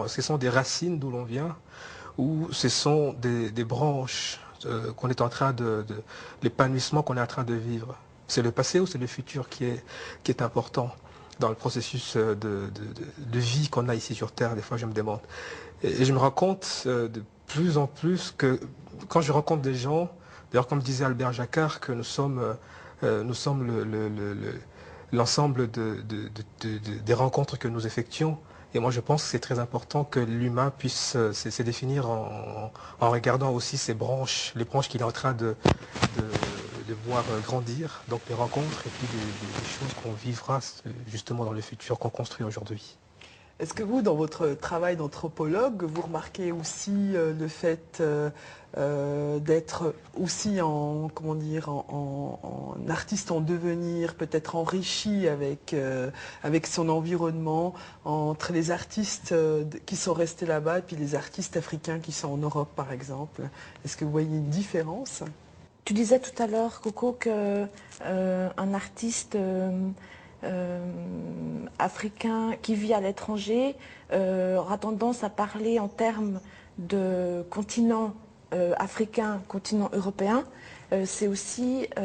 Ce sont des racines d'où l'on vient, ou ce sont des branches qu'on est en train l'épanouissement qu'on est en train de vivre. C'est le passé ou c'est le futur qui est important dans le processus de vie qu'on a ici sur Terre, des fois je me demande. Et je me rends compte de plus en plus que quand je rencontre des gens, d'ailleurs comme disait Albert Jacquard, que nous sommes l'ensemble des rencontres que nous effectuons. Et moi, je pense que c'est très important que l'humain puisse se définir en regardant aussi ses branches, les branches qu'il est en train de voir grandir, donc les rencontres et puis des choses qu'on vivra justement dans le futur qu'on construit aujourd'hui. Est-ce que vous, dans votre travail d'anthropologue, vous remarquez aussi le fait d'être aussi comment dire, en artiste en devenir, peut-être enrichi avec son environnement, entre les artistes qui sont restés là-bas et puis les artistes africains qui sont en Europe, par exemple? Est-ce que vous voyez une différence? Tu disais tout à l'heure, Coco, que un artiste africain qui vit à l'étranger aura tendance à parler en termes de continent africain, continent européen. C'est aussi, ça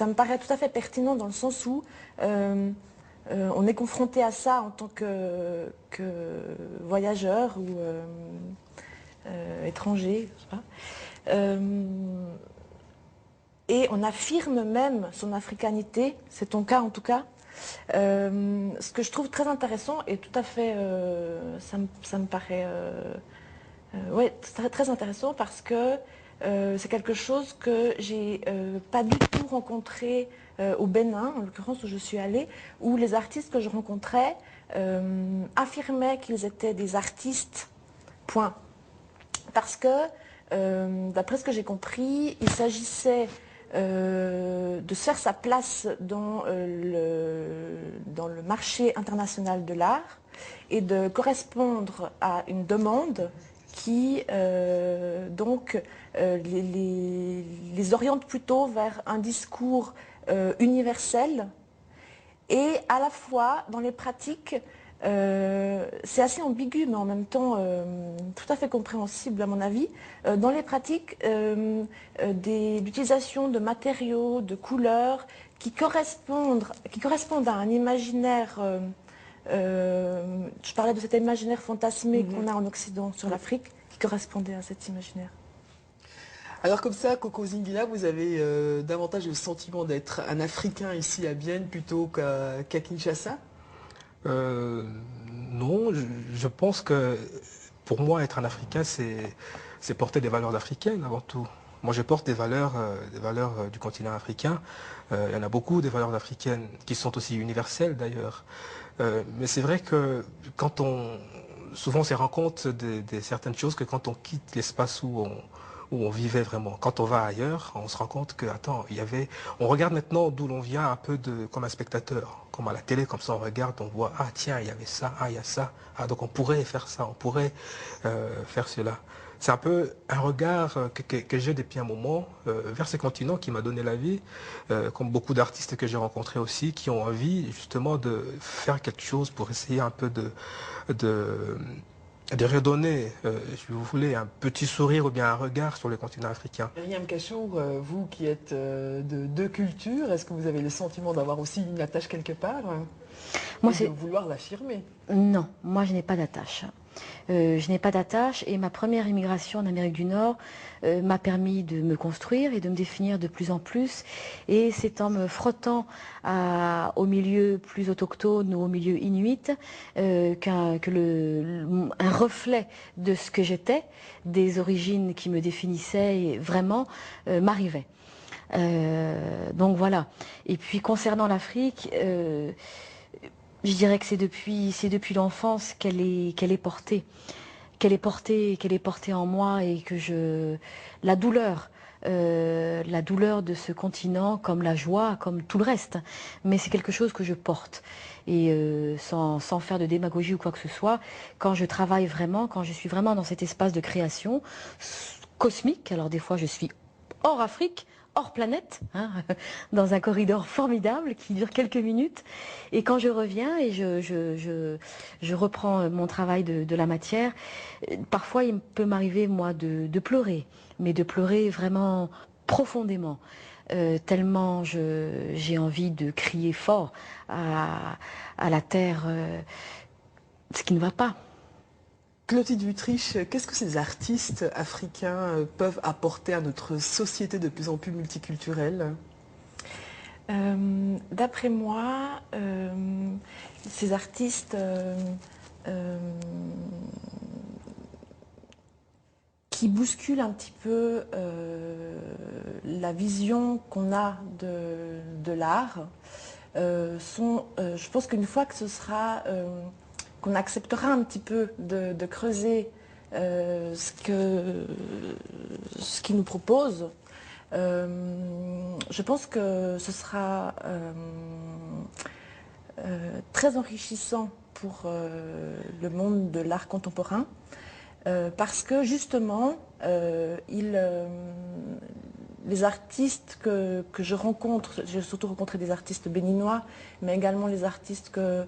me paraît tout à fait pertinent dans le sens où on est confronté à ça en tant que voyageur ou étranger, je sais pas. Et on affirme même son africanité, c'est ton cas en tout cas. Ce que je trouve très intéressant et tout à fait, ça me paraît ouais, très intéressant parce que c'est quelque chose que j'ai pas du tout rencontré au Bénin, en l'occurrence où je suis allée, où les artistes que je rencontrais affirmaient qu'ils étaient des artistes, point. Parce que, d'après ce que j'ai compris, il s'agissait de faire sa place dans le marché international de l'art et de correspondre à une demande qui donc les oriente plutôt vers un discours universel et à la fois dans les pratiques c'est assez ambigu, mais en même temps tout à fait compréhensible à mon avis. Dans les pratiques, l'utilisation de matériaux, de couleurs qui correspondent à un imaginaire. Je parlais de cet imaginaire fantasmé qu'on a en Occident sur l'Afrique, qui correspondait à cet imaginaire. Alors comme ça, Coco Zingila, vous avez davantage le sentiment d'être un Africain ici à Bienne plutôt qu'à Kinshasa? Non, je pense que pour moi, être un Africain, c'est porter des valeurs africaines avant tout. Moi, je porte des valeurs du continent africain. Il y en a beaucoup, des valeurs africaines qui sont aussi universelles d'ailleurs. Mais c'est vrai que souvent on se rend compte de certaines choses que quand on quitte l'espace où on vivait vraiment. Quand on va ailleurs, on se rend compte que, attends, on regarde maintenant d'où l'on vient un peu comme un spectateur, comme à la télé, comme ça on regarde, on voit, ah tiens, il y avait ça, ah il y a ça, ah donc on pourrait faire ça, on pourrait faire cela. C'est un peu un regard que j'ai depuis un moment vers ce continent qui m'a donné la vie, comme beaucoup d'artistes que j'ai rencontrés aussi, qui ont envie justement de faire quelque chose pour essayer un peu de redonner, si vous voulez, un petit sourire ou bien un regard sur le continent africain. Myriam Cachour, vous qui êtes de deux cultures, est-ce que vous avez le sentiment d'avoir aussi une attache quelque part Moi, et de vouloir l'affirmer? Non, moi je n'ai pas d'attache. Je n'ai pas d'attache et ma première immigration en Amérique du Nord m'a permis de me construire et de me définir de plus en plus. Et c'est en me frottant au milieu plus autochtone ou au milieu inuit un reflet de ce que j'étais, des origines qui me définissaient vraiment, m'arrivait. Donc voilà. Et puis concernant l'Afrique, je dirais que c'est depuis l'enfance qu'elle est portée, qu'elle est portée en moi et que la douleur de ce continent, comme la joie, comme tout le reste, mais c'est quelque chose que je porte. Et sans faire de démagogie ou quoi que ce soit, quand je travaille vraiment, quand je suis vraiment dans cet espace de création cosmique, alors des fois je suis hors Afrique, hors planète, hein, dans un corridor formidable qui dure quelques minutes. Et quand je reviens et je reprends mon travail de la matière, parfois il peut m'arriver, moi, de pleurer, mais de pleurer vraiment profondément. Tellement j'ai envie de crier fort à la terre ce qui ne va pas. Clotilde Wüthrich, qu'est-ce que ces artistes africains peuvent apporter à notre société de plus en plus multiculturelle? D'après moi, ces artistes qui bousculent un petit peu la vision qu'on a de l'art sont, je pense qu'une fois que ce sera, qu'on acceptera un petit peu de creuser ce qu'ils nous proposent, je pense que ce sera très enrichissant pour le monde de l'art contemporain. Parce que justement, les artistes que je rencontre, j'ai surtout rencontré des artistes béninois, mais également les artistes que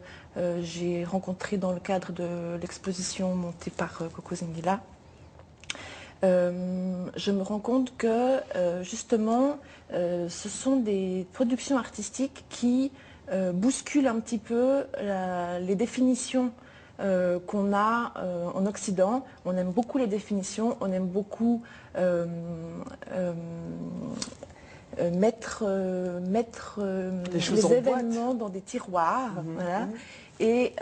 j'ai rencontrés dans le cadre de l'exposition montée par Coco Zingila. Je me rends compte que justement, ce sont des productions artistiques qui bousculent un petit peu les définitions qu'on a en Occident. On aime beaucoup les définitions, on aime beaucoup mettre les événements dans des tiroirs. Voilà. Et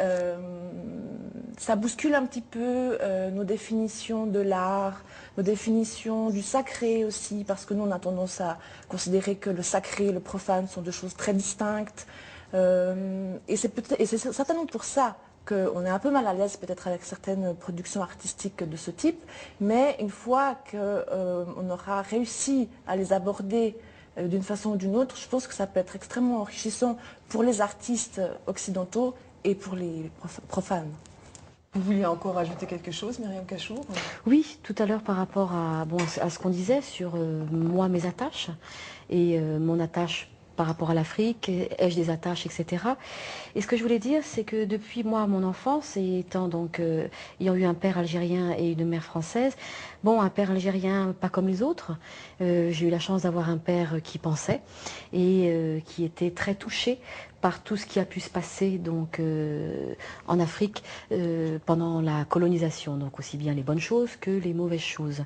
ça bouscule un petit peu nos définitions de l'art, nos définitions du sacré aussi, parce que nous on a tendance à considérer que le sacré et le profane sont deux choses très distinctes. Et c'est certainement pour ça qu'on est un peu mal à l'aise peut-être avec certaines productions artistiques de ce type, mais une fois qu'on aura réussi à les aborder d'une façon ou d'une autre, je pense que ça peut être extrêmement enrichissant pour les artistes occidentaux et pour les profanes. Vous vouliez encore ajouter quelque chose, Myriam Cachour? Oui, tout à l'heure par rapport à, à ce qu'on disait sur moi, mes attaches, et mon attache par rapport à l'Afrique, ai-je des attaches, etc. Et ce que je voulais dire, c'est que depuis moi, mon enfance, et étant donc, ayant eu un père algérien et une mère française, bon, un père algérien pas comme les autres, j'ai eu la chance d'avoir un père qui pensait et qui était très touché par tout ce qui a pu se passer donc en Afrique pendant la colonisation, donc aussi bien les bonnes choses que les mauvaises choses.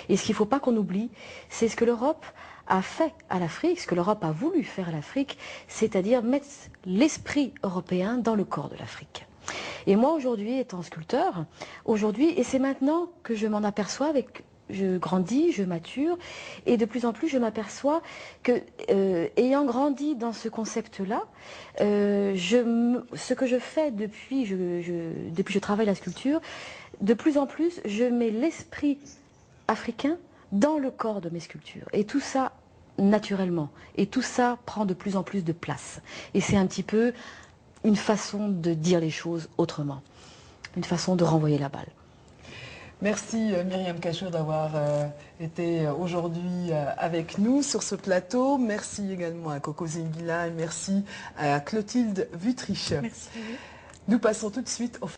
Et ce qu'il ne faut pas qu'on oublie, c'est ce que l'Europe a fait à l'Afrique, ce que l'Europe a voulu faire à l'Afrique, c'est-à-dire mettre l'esprit européen dans le corps de l'Afrique. Et moi aujourd'hui, étant sculpteur, aujourd'hui, et c'est maintenant que je m'en aperçois je grandis, je mature, et de plus en plus je m'aperçois que, ayant grandi dans ce concept-là, ce que je fais depuis que je travaille la sculpture, de plus en plus je mets l'esprit africain dans le corps de mes sculptures. Et tout ça naturellement. Et tout ça prend de plus en plus de place. Et c'est un petit peu une façon de dire les choses autrement. Une façon de renvoyer la balle. Merci Myriam Cachour d'avoir été aujourd'hui avec nous sur ce plateau. Merci également à Coco Zingila et merci à Clotilde Wüthrich. Merci. Nous passons tout de suite au